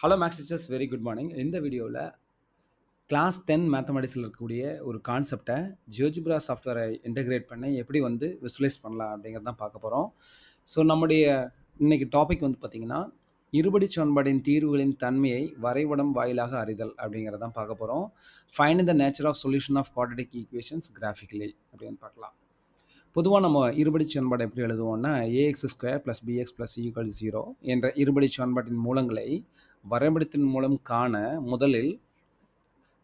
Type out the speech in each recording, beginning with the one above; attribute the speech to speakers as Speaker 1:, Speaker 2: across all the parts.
Speaker 1: Hello maths teachers, very good morning. இந்த வீடியோவில் class 10 மேத்தமெட்டிக்ஸில் இருக்கக்கூடிய ஒரு கான்செப்டை ஜியோஜிப்ரா சாஃப்ட்வேரை இன்டெகிரேட் பண்ணி எப்படி விசுவலைஸ் பண்ணலாம் அப்படிங்கிறது தான் பார்க்க போகிறோம். ஸோ நம்முடைய இன்னைக்கு டாபிக் பார்த்திங்கன்னா, இருபடி சமன்பாட்டின் தீர்வுகளின் தன்மையை வரைபடம் வாயிலாக அறிதல் அப்படிங்கிறது தான் பார்க்க போகிறோம். Find the nature of solution of quadratic equations graphically அப்படின்னு பார்க்கலாம். பொதுவாக நம்ம இருபடி சமன்பாடு எப்படி எழுதுவோம்னா, a x square plus b x plus equal 0 என்ற இருபடி சமன்பாட்டின் மூலங்களை வரைபடத்தின் மூலம் காண முதலில்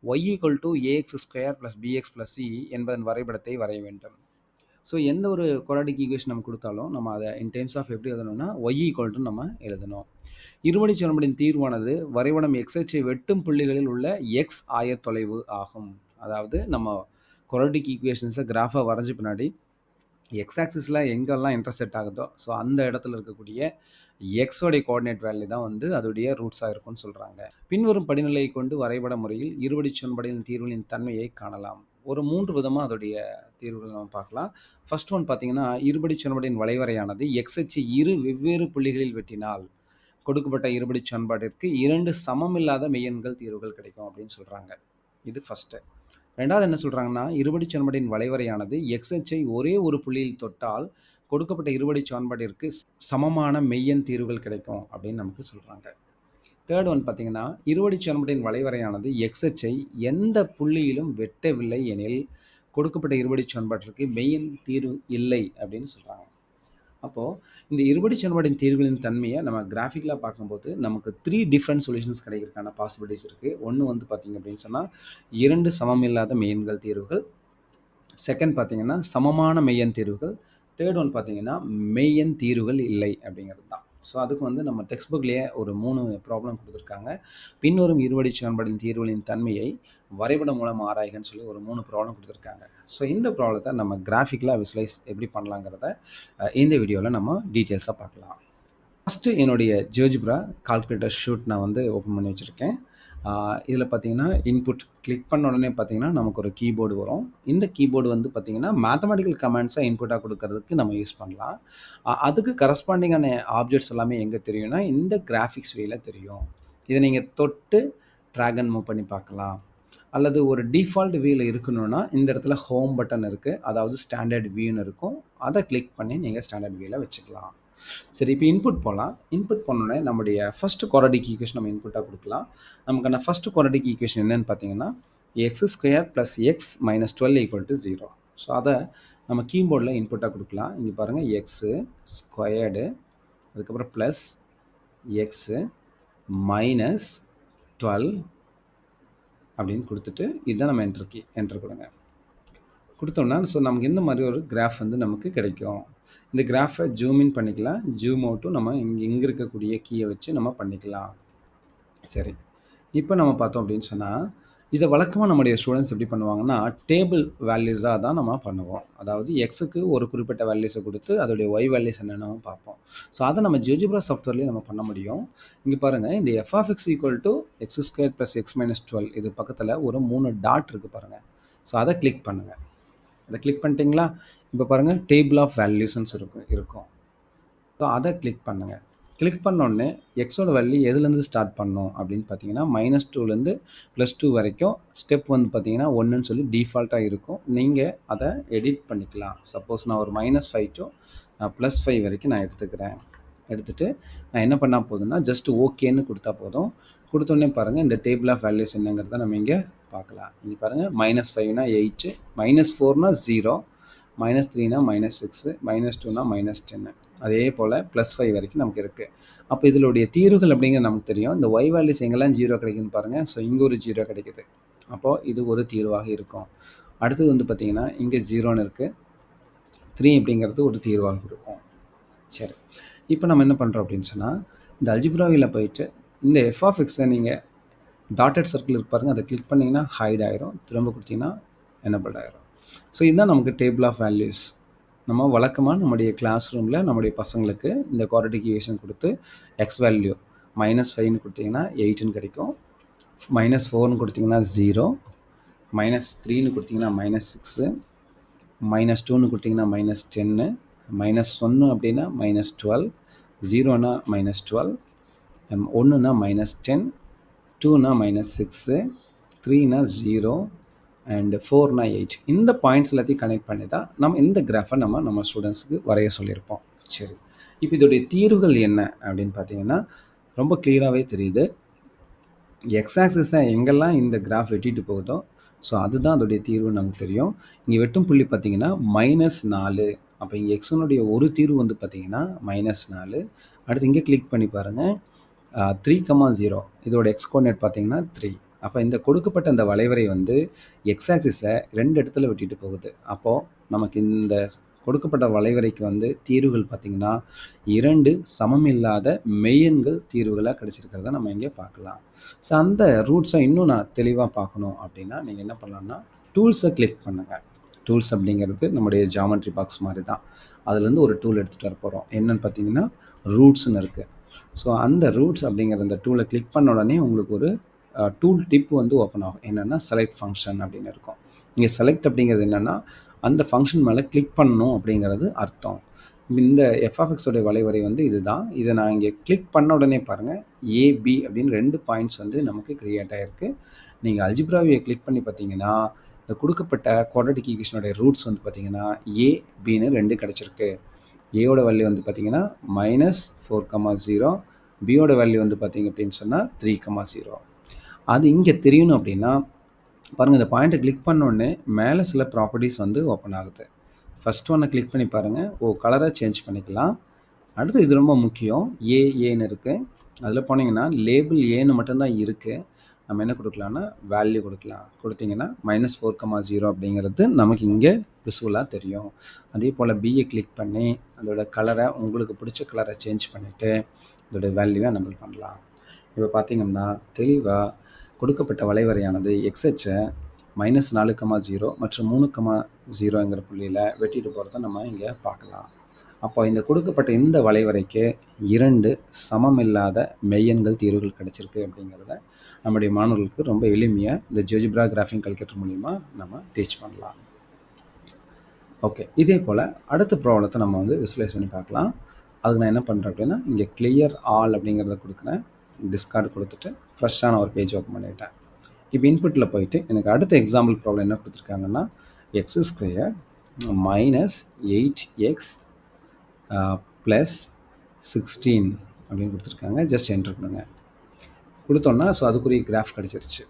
Speaker 1: y equal to a x square plus b x plus c என்பதன் வரைபடத்தை வரைய வேண்டும். ஸோ எந்த ஒரு குவாட்ரடிக் ஈக்குவேஷன் நம்ம கொடுத்தாலும் நம்ம அதை இன் டேர்ம்ஸ் ஆஃப் எப்படி எழுதணும்னா y ஈக்குவல் டு நம்ம எழுதணும். இருபடி சமன்பாட்டின் தீர்வானது வரைபடம் x அச்சை வெட்டும் புள்ளிகளில் உள்ள x ஆயத்தொலைவு ஆகும். அதாவது நம்ம குவாட்ரடிக் ஈக்குவேஷன்ஸை கிராஃபாக வரைஞ்ச பின்னாடி எக்ஸ் ஆக்சிஸில் எங்கெல்லாம் இன்டர்செக்ட் ஆகுதோ ஸோ அந்த இடத்துல இருக்கக்கூடிய எக்ஸோடைய கோஆர்டினேட் வேல்யூ தான் அதோடைய ரூட்ஸாக இருக்கும்னு சொல்கிறாங்க. பின்வரும் படிநிலையை கொண்டு வரைபட முறையில் இருபடி சமன்பாடுகளின் தீர்வுகளின் தன்மையை காணலாம். ஒரு 3 விதமாக அதோடைய தீர்வுகள் நம்ம பார்க்கலாம். ஃபர்ஸ்ட் ஒன் பார்த்தீங்கன்னா, இருபடி சமன்பாட்டின் வளைவரையானது எக்ஸ் அச்சு இரு வெவ்வேறு புள்ளிகளில் வெட்டினால் கொடுக்கப்பட்ட இருபடி சமன்பாட்டிற்கு 2 சமமில்லாத மெய்யெண்கள் தீர்வுகள் கிடைக்கும் அப்படின்னு சொல்கிறாங்க. இது ஃபஸ்ட்டு. ரெண்டாவது என்ன சொல்கிறாங்கன்னா, இருபடி சமன்பாட்டின் வளைவரையானது எக்ஸ் அச்சை ஒரே ஒரு புள்ளியில் தொட்டால் கொடுக்கப்பட்ட இருபடி சமன்பாட்டிற்கு சமமான மெய்யெண் தீர்வுகள் கிடைக்கும் அப்படின்னு நமக்கு சொல்கிறாங்க. தேர்ட் ஒன் பார்த்தீங்கன்னா, இருபடி சமன்பாட்டின் வளைவரையானது எக்ஸ் அச்சை எந்த புள்ளியிலும் வெட்டவில்லை எனில் கொடுக்கப்பட்ட இருபடி சமன்பாட்டிற்கு மெய்யெண் தீர்வு இல்லை அப்படின்னு சொல்கிறாங்க. அப்போது இந்த இருபடி சமன்பாட்டின் தீர்வுகளின் தன்மையை நம்ம கிராஃபிக்கலாக பார்க்கும்போது நமக்கு 3 டிஃப்ரெண்ட் சொல்யூஷன்ஸ் கிடைக்கிறதுக்கான பாசிபிலிட்டிஸ் இருக்குது. ஒன்று பார்த்திங்க அப்படின்னு சொன்னால் 2 சமமில்லாத மெய்யெண்கள் தீர்வுகள். செகண்ட் பார்த்திங்கன்னா சமமான மெய்யெண் தீர்வுகள். தேர்ட் ஒன் பார்த்திங்கன்னா மெய்யெண் தீர்வுகள் இல்லை அப்படிங்கிறது தான். ஸோ அதுக்கு நம்ம டெக்ஸ்ட் புக்லேயே ஒரு 3 ப்ராப்ளம் கொடுத்துருக்காங்க. பின்வரும் இருபடி சமன்பாட்டின் தீர்வுகளின் தன்மையை வரைபடம் மூலம் ஆராய்கன்னு சொல்லி ஒரு 3 ப்ராப்ளம் கொடுத்துருக்காங்க. ஸோ இந்த ப்ராப்ளத்தை நம்ம கிராஃபிக்கலாக விசுவலைஸ் எப்படி பண்ணலாங்கிறத இந்த வீடியோவில் நம்ம டீட்டெயில்ஸாக பார்க்கலாம். ஃபஸ்ட்டு என்னுடைய ஜியோஜிப்ரா கால்குலேட்டர் ஷூட் நான் ஓப்பன் பண்ணி வச்சுருக்கேன். இதில் பார்த்தீங்கன்னா இன்புட் கிளிக் பண்ண உடனே பார்த்தீங்கன்னா நமக்கு ஒரு கீபோர்டு வரும். இந்த கீபோர்டு பார்த்தீங்கன்னா மேத்தமெட்டிக்கல் கமெண்ட்ஸை இன்புட்டாக கொடுக்கறதுக்கு நம்ம யூஸ் பண்ணலாம். அதுக்கு கரஸ்பாண்டிங்கான ஆப்ஜெக்ட்ஸ் எல்லாமே எங்கே தெரியும்னா இந்த கிராஃபிக்ஸ் வேல தெரியும். இதை நீங்கள் தொட்டு ட்ராக் அண்ட் மூவ் பண்ணி பார்க்கலாம். அல்லது ஒரு டிஃபால்ட் வியூவில் இருக்கணும்னா இந்த இடத்துல ஹோம் பட்டன் இருக்குது, அதாவது ஸ்டாண்டர்ட் வியூன்னு இருக்கும். அதை கிளிக் பண்ணி நீங்கள் ஸ்டாண்டர்ட் வியூவில் வச்சுக்கலாம். சரி, இப்போ இன்புட் போகலாம். இன்புட் போனோடனே நம்முடைய ஃபஸ்ட்டு குவாட்ரடிக் ஈக்குவேஷன் நம்ம இன்புட்டாக கொடுக்கலாம். நமக்கான ஃபஸ்ட்டு குவாட்ரடிக் ஈக்குவேஷன் என்னென்னு பார்த்தீங்கன்னா, X square plus x minus 12 equal to 0. So அதை நம்ம கீபோர்டில் இன்புட்டாக கொடுக்கலாம். இங்கே பாருங்கள், எக்ஸு ஸ்கொயர்டு, அதுக்கப்புறம் ப்ளஸ் எக்ஸு மைனஸ் 12 அப்படின்னு கொடுத்துட்டு இதுதான் நம்ம என்டர் கொடுங்க. கொடுத்தோம்னா ஸோ நமக்கு இந்த மாதிரி ஒரு கிராஃப் நமக்கு கிடைக்கும். இந்த கிராஃபை ஜூம் இன் பண்ணிக்கலாம், ஜூம் அவுட்டும் நம்ம இங்கே இருக்கக்கூடிய கீயை வச்சு நம்ம பண்ணிக்கலாம். சரி, இப்போ நம்ம பார்த்தோம் அப்படின்னு சொன்னால் இதை வழக்கமாக நம்முடைய ஸ்டூடெண்ட்ஸ் எப்படி பண்ணுவாங்கன்னா, டேபிள் வேல்யூஸாக தான் நம்ம பண்ணுவோம். அதாவது எக்ஸுக்கு ஒரு குறிப்பிட்ட வேல்யூஸை கொடுத்து அதோடைய ஒய் வேல்யூஸ் என்னென்னு பார்ப்போம். ஸோ அதை நம்ம ஜியோஜிப்ரா சாஃப்ட்வேர்லேயே நம்ம பண்ண முடியும். இங்கே பாருங்கள், இந்த f of x equal to x square plus x minus 12 இது பக்கத்தில் ஒரு 3 டாட் இருக்குது பாருங்கள். ஸோ அதை கிளிக் பண்ணுங்கள். அதை கிளிக் பண்ணிட்டீங்களா? இப்போ பாருங்கள், டேபிள் ஆஃப் வேல்யூஸ்ன்னு இருக்கும். ஸோ அதை கிளிக் பண்ணுங்கள். கிளிக் பண்ணோடனே எக்ஸோட வேல்யூ எதுலேருந்து ஸ்டார்ட் பண்ணோம் அப்படின்னு பார்த்தீங்கன்னா -2லேருந்து +2 வரைக்கும் ஸ்டெப் பார்த்தீங்கன்னா 1ன்னு சொல்லி டிஃபால்ட்டாக இருக்கும். நீங்கள் அதை எடிட் பண்ணிக்கலாம். சப்போஸ் நான் ஒரு -5 to +5 வரைக்கும் நான் எடுத்துக்கிறேன். எடுத்துகிட்டு நான் என்ன பண்ணால் போதுன்னா ஜஸ்ட் ஓகேன்னு கொடுத்தா போதும். கொடுத்தோடனே பாருங்கள், இந்த டேபிள் ஆஃப் வேல்யூஸ் என்னங்கிறத நம்ம இங்கே பார்க்கலாம். இங்கே பாருங்கள், -5னா 8, -4னா 0, -3னா -6, -2னா -10. அதே போல் +5 வரைக்கும் நமக்கு இருக்குது. அப்போ இதனுடைய தீர்வுகள் அப்படிங்கிறது நமக்கு தெரியும். இந்த ஒய் வேல்யூஸ் எங்கெல்லாம் 0 கிடைக்குதுன்னு பாருங்கள். ஸோ இங்கே ஒரு 0 கிடைக்குது. அப்போது இது ஒரு தீர்வாக இருக்கும். அடுத்தது பார்த்தீங்கன்னா இங்கே 0ன்னு இருக்குது, 3 அப்படிங்கிறது ஒரு தீர்வாக இருக்கும். சரி, இப்போ நம்ம என்ன பண்ணுறோம் அப்படின்னு சொன்னால், இந்த அல்ஜிப்ராவில் போயிட்டு இந்த எஃப் ஆஃப் எக்ஸை நீங்கள் டாட்டட் சர்க்கிள் இருப்பாருங்க, அதை கிளிக் பண்ணிங்கன்னா ஹைட் ஆயிரும். திரும்ப கொடுத்தீங்கன்னா எனபிள் ஆயிரும். ஸோ இதுதான் நமக்கு டேபிள் ஆஃப் வேல்யூஸ். நம்ம வழக்கமாக நம்முடைய கிளாஸ் ரூமில் நம்முடைய பசங்களுக்கு இந்த குவாட்ரடிக் ஈக்குவேஷன் கொடுத்து எக்ஸ் வேல்யூ -5ன்னு கொடுத்தீங்கன்னா 8ன்னு கிடைக்கும், -4ன்னு கொடுத்தீங்கன்னா 0, -3ன்னு கொடுத்தீங்கன்னா -6, -2ன்னு கொடுத்தீங்கன்னா -10, -1 அப்படின்னா -12, 0னா -12, ஒன்றுனா -10, 2னா -6, 3னா 0 அண்ட் 4னா 8. இந்த பாயிண்ட்ஸ் எல்லாத்தையும் கனெக்ட் பண்ணி தான் நம்ம இந்த கிராஃபை நம்ம ஸ்டூடெண்ட்ஸுக்கு வரைய சொல்லியிருப்போம். சரி, இப்போ இதோடைய தீர்வுகள் என்ன அப்படின்னு பார்த்தீங்கன்னா ரொம்ப கிளியராகவே தெரியுது. எக்ஸ் ஆக்சிஸை எங்கெல்லாம் இந்த கிராஃப் வெட்டிட்டு போகுதோ ஸோ அதுதான் அதோடைய தீர்வு நமக்கு தெரியும். இங்கே வெட்டும் புள்ளி பார்த்தீங்கன்னா -4. அப்போ இங்கே எக்ஸனுடைய ஒரு தீர்வு வந்து பார்த்தீங்கன்னா -4. அடுத்து இங்கே கிளிக் பண்ணி பாருங்கள் 3,0. இதோட எக்ஸ் கோஆர்டினேட் பார்த்தீங்கன்னா 3. அப்போ இந்த கொடுக்கப்பட்ட இந்த வளைவரை வந்து எக்ஸ் ஆக்சிஸை 2 இடத்துல வெட்டிட்டு போகுது. அப்போது நமக்கு இந்த கொடுக்கப்பட்ட வளைவரைக்கு வந்து தீர்வுகள் பார்த்திங்கன்னா 2 சமமில்லாத மெய்யெண்கள் தீர்வுகளாக கிடச்சிருக்கிறத நம்ம இங்கே பார்க்கலாம். ஸோ அந்த ரூட்ஸை இன்னும் நான் தெளிவாக பார்க்கணும் அப்படின்னா நீங்கள் என்ன பண்ணலாம்னா டூல்ஸை கிளிக் பண்ணுங்கள். டூல்ஸ் அப்படிங்கிறது நம்முடைய ஜாமெட்ரி பாக்ஸ் மாதிரி தான். அதுலேருந்து ஒரு டூல் எடுத்துகிட்டு வர போகிறோம். என்னென்னு பார்த்தீங்கன்னா ரூட்ஸ்னு இருக்குது. ஸோ அந்த ரூட்ஸ் அப்படிங்கிற அந்த டூலை கிளிக் பண்ண உடனே உங்களுக்கு ஒரு டூல் டிப் வந்து ஓப்பன் ஆகும். என்னென்னா செலக்ட் ஃபங்க்ஷன் அப்படின்னு இருக்கும். இங்கே செலக்ட் அப்படிங்கிறது என்னென்னா அந்த ஃபங்க்ஷன் மேலே கிளிக் பண்ணணும் அப்படிங்கிறது அர்த்தம். இந்த எஃப்ஆஃப்எக்ஸோடைய வளைவரை வந்து இதுதான். இதை நான் இங்கே கிளிக் பண்ண உடனே பாருங்கள் ஏபி அப்படின்னு 2 பாயிண்ட்ஸ் வந்து நமக்கு க்ரியேட் ஆகிருக்கு. நீங்கள் அல்ஜிப்ராவியை கிளிக் பண்ணி பார்த்தீங்கன்னா இந்த கொடுக்கப்பட்ட குவாட்ரேட்டிக் ஈக்குவேஷனுடைய ரூட்ஸ் வந்து பார்த்தீங்கன்னா ஏபின்னு 2 கிடச்சிருக்கு. ஏயோட வேல்யூ வந்து பார்த்தீங்கன்னா -4,0, பியோட வேல்யூ வந்து பார்த்தீங்க அப்படின்னு சொன்னால் 3,0. அது இங்கே தெரியணும் அப்படின்னா பாருங்கள் இந்த பாயிண்ட்டை கிளிக் பண்ணோடனே மேலே சில ப்ராப்பர்ட்டிஸ் வந்து ஓப்பன் ஆகுது. ஃபஸ்ட் ஒன்னை கிளிக் பண்ணி பாருங்கள். கலரை சேஞ்ச் பண்ணிக்கலாம். அடுத்து இது ரொம்ப முக்கியம், ஏன்னு இருக்குது. அதில் போனீங்கன்னா லேபிள் ஏன்னு மட்டும்தான் இருக்குது. நம்ம என்ன கொடுக்கலான்னா வேல்யூ கொடுக்கலாம். கொடுத்தீங்கன்னா -4,0 அப்படிங்கிறது நமக்கு இங்கே விசுவலாக தெரியும். அதே போல் பிஏ கிளிக் பண்ணி அதோட கலரை உங்களுக்கு பிடிச்ச கலரை சேஞ்ச் பண்ணிவிட்டு அதோட வேல்யூவை எனேபிள் பண்ணலாம். இப்போ பார்த்தீங்கன்னா தெளிவாக கொடுக்கப்பட்ட வளைவரையானது எக்ஸ்ஹெச்சை -4,0 மற்றும் 3,0ங்கிற புள்ளியில் வெட்டிட்டு போகிறத நம்ம இங்கே பார்க்கலாம். அப்போ இந்த கொடுக்கப்பட்ட இந்த வளைவரைக்கு 2 சமமில்லாத மெய்யெண்கள் தீர்வுகள் கிடைச்சிருக்கு அப்படிங்கிறத நம்முடைய மாணவர்களுக்கு ரொம்ப எளிமையாக இந்த ஜியோஜிப்ரா கிராஃபிங் கால்குலேட்டர் மூலிமா நம்ம டீச் பண்ணலாம். ஓகே, இதே போல் அடுத்த ப்ராப்ளத்தை நம்ம வந்து விசுவலைஸ் பண்ணி பார்க்கலாம். அதுக்கு நான் என்ன பண்ணுறேன் அப்படின்னா இங்கே கிளியர் ஆல் அப்படிங்கிறத கொடுக்குறேன். டிஸ்கார்டு கொடுத்துட்டு ஃப்ரெஷ்ஷான ஒரு பேஜ் ஓப்பன் பண்ணிட்டேன். இப்போ இன்புட்டில் போயிட்டு எனக்கு அடுத்த எக்ஸாம்பிள் ப்ராப்ளம் என்ன கொடுத்துருக்காங்கன்னா x² -8x +16 அப்படின்னு கொடுத்துருக்காங்க. ஜஸ்ட் என்டர் பண்ணுங்கள். கொடுத்தோன்னா ஸோ அதுக்குரிய கிராஃப் கிடச்சிருச்சு.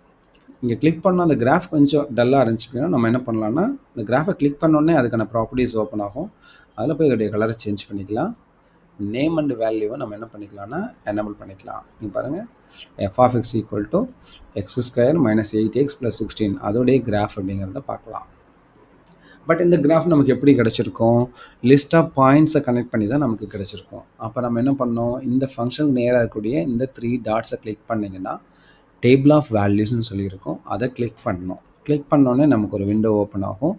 Speaker 1: இங்கே கிளிக் பண்ணால் அந்த கிராஃப் கொஞ்சம் டல்லாக இருந்துச்சு அப்படின்னா நம்ம என்ன பண்ணலான்னா இந்த கிராஃபை கிளிக் பண்ணோடனே அதுக்கான ப்ராப்பர்ட்டிஸ் ஓப்பன் ஆகும். அதில் போய் இதோடைய கலரை சேஞ்ச் பண்ணிக்கலாம். நேம் அண்ட் வேல்யூவை நம்ம என்ன பண்ணிக்கலாம்னா எனேபிள் பண்ணிக்கலாம். நீங்கள் பாருங்கள் f(x) = x² -8x +16 அதோடைய கிராஃப் அப்படிங்கிறத பார்க்கலாம். பட் இந்த கிராஃப் நமக்கு எப்படி கிடச்சிருக்கும்? லிஸ்ட் ஆஃப் பாயிண்ட்ஸை கனெக்ட் பண்ணி தான் நமக்கு கிடச்சிருக்கும். அப்போ நம்ம என்ன பண்ணோம், இந்த ஃபங்க்ஷன் நேராக இருக்கக்கூடிய இந்த 3 டாட்ஸை கிளிக் பண்ணிங்கன்னா டேபிள் ஆஃப் வேல்யூஸ்ன்னு சொல்லியிருக்கோம். அதை கிளிக் பண்ணணும். கிளிக் பண்ணோன்னே நமக்கு ஒரு விண்டோ ஓப்பன் ஆகும்.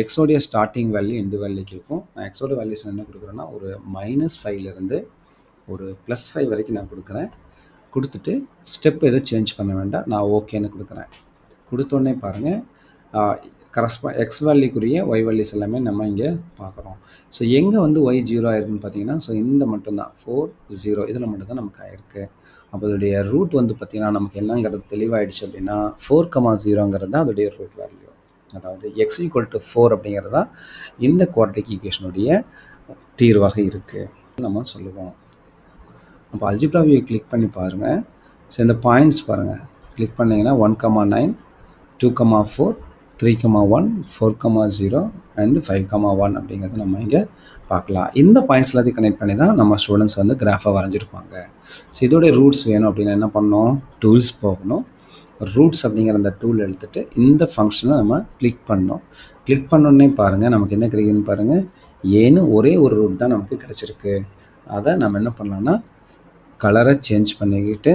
Speaker 1: எக்ஸோடைய ஸ்டார்டிங் வேல்யூ எண்டு வேல்யூ கேட்கும். நான் எக்ஸோட வேல்யூஸ் என்ன கொடுக்குறேன்னா ஒரு -5லேருந்து ஒரு +5 வரைக்கும் நான் கொடுக்குறேன். கொடுத்துட்டு ஸ்டெப் எதுவும் சேஞ்ச் பண்ண வேண்டாம். நான் ஓகேன்னு கொடுக்குறேன். கொடுத்தோடனே பாருங்கள் எக்ஸ் வேல்யூக்குரிய ஒய் வேல்யூஸ் எல்லாமே நம்ம இங்கே பார்க்குறோம். ஸோ எங்கே வந்து ஒய் 0 ஆயிருக்குன்னு பார்த்தீங்கன்னா ஸோ இந்த மட்டும்தான் 4, 0 இதில் மட்டும்தான் நமக்கு ஆயிருக்கு. அப்போ அதோடைய ரூட் வந்து பார்த்திங்கன்னா நமக்கு என்னங்கிறது தெளிவாயிடுச்சு அப்படின்னா 4,0ங்கிறது தான் அதோடைய ரூட் வேல்யூ. அதாவது x = 4 அப்படிங்கிறது தான் இந்த குவாட்ரேட்டிக் ஈக்குவேஷனுடைய தீர்வாக இருக்குது நம்ம சொல்லுவோம். அப்போ அல்ஜிப்ரா வியூ கிளிக் பண்ணி பாருங்கள். ஸோ இந்த பாயிண்ட்ஸ் பாருங்கள். கிளிக் பண்ணிங்கன்னா 1,9, 2,4, 3,1, 4,0 அண்ட் 5,1 அப்படிங்கிறத நம்ம இங்கே பார்க்கலாம். இந்த பாயிண்ட்ஸ் எல்லாத்தையும் கனெக்ட் பண்ணி தான் நம்ம ஸ்டூடெண்ட்ஸ் வந்து கிராஃபாக வரைஞ்சிருப்பாங்க. ஸோ இதோடைய ரூட்ஸ் வேணும் அப்படின்னா என்ன பண்ணணும், டூல்ஸ் போகணும். ரூட்ஸ் அப்படிங்கிற அந்த டூல் எடுத்துகிட்டு இந்த ஃபங்க்ஷனை நம்ம கிளிக் பண்ணோம். கிளிக் பண்ணோன்னே பாருங்கள் நமக்கு என்ன கிடைக்குதுன்னு பாருங்கள். ஏன்னு ஒரே ஒரு ரூட் தான் நமக்கு கிடச்சிருக்கு. அதை நம்ம என்ன பண்ணலாம்னா கலரை சேஞ்ச் பண்ணிக்கிட்டு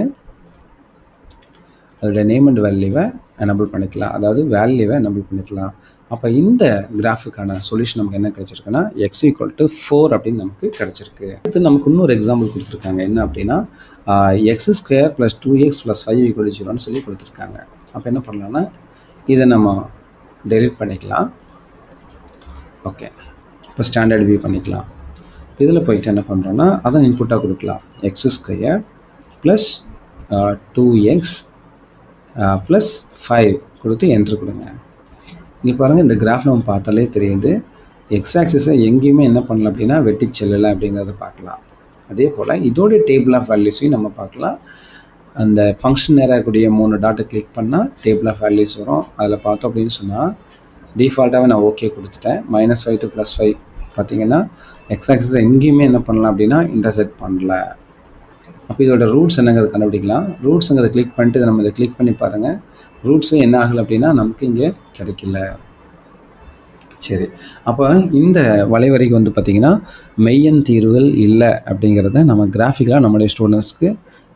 Speaker 1: அதோடைய நேம் அண்ட் வேல்யூவை எனேபிள் பண்ணிக்கலாம். அதாவது வேல்யூவை எனேபிள் பண்ணிக்கலாம். அப்போ இந்த கிராஃபுக்கான சொல்யூஷன் நமக்கு என்ன கிடச்சிருக்குன்னா x = 4 அப்படின்னு நமக்கு கிடச்சிருக்கு. அடுத்து நமக்கு இன்னொரு எக்ஸாம்பிள் கொடுத்துருக்காங்க. என்ன அப்படின்னா x² + 2x + 5 = 0ன்னு சொல்லி கொடுத்துருக்காங்க. அப்போ என்ன பண்ணலாம்னா இதை நம்ம டெலிட் பண்ணிக்கலாம். ஓகே, இப்போ ஸ்டாண்டர்ட் வியூ பண்ணிக்கலாம். இதில் போயிட்டு என்ன பண்ணுறோன்னா அதை இன்புட்டாக கொடுக்கலாம். x² ப்ளஸ் 2x ப்ளஸ் 5 கொடுத்து என்ட்ரு கொடுங்க. இங்கே பாருங்கள், இந்த கிராஃப் நம்ம பார்த்தாலே தெரியுது. எக்ஸ் ஆக்சிஸை எங்கேயுமே என்ன பண்ணலாம் அப்படின்னா வெட்டி செல்லலை அப்படிங்கிறத பார்க்கலாம். அதே போல் இதோடைய டேபிள் ஆஃப் வேல்யூஸையும் நம்ம பார்க்கலாம். அந்த ஃபங்க்ஷன் நேராக கூடிய 3 டாட்டை கிளிக் பண்ணால் டேபிள் ஆஃப் வேல்யூஸ் வரும். அதில் பார்த்தோம் அப்படின்னு சொன்னால் டிஃபால்ட்டாகவே நான் ஓகே கொடுத்துட்டேன். -5 to +5 பார்த்தீங்கன்னா எக்ஸ் ஆக்சிஸை எங்கேயுமே என்ன பண்ணலாம் அப்படின்னா இன்டர்செக்ட் பண்ணல. அப்போ இதோட ரூட்ஸ் என்னங்கிறது கண்டுபிடிக்கலாம். ரூட்ஸுங்கிறத கிளிக் பண்ணிட்டு நம்ம இதை கிளிக் பண்ணி பாருங்கள். ரூட்ஸும் என்ன ஆகலை அப்படின்னா நமக்கு இங்கே கிடைக்கல. சரி, அப்போ இந்த வளைவரைக்கு வந்து பார்த்திங்கன்னா மெய்யன் தீர்வுகள் இல்லை அப்படிங்கிறத நம்ம கிராஃபிக்கலாக நம்மளுடைய ஸ்டூடெண்ட்ஸ்க்கு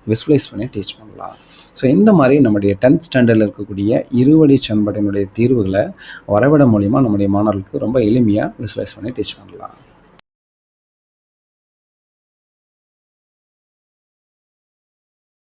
Speaker 1: விசுவலைஸ் பண்ணி டீச் பண்ணலாம். ஸோ இந்த மாதிரி நம்முடைய 10th ஸ்டாண்டர்டில் இருக்கக்கூடிய இருவழி சமன்பாட்டினுடைய தீர்வுகளை வரைபடம் மூலிமா நம்முடைய மாணவர்களுக்கு ரொம்ப எளிமையாக விசுவலைஸ் பண்ணி டீச் பண்ணலாம்.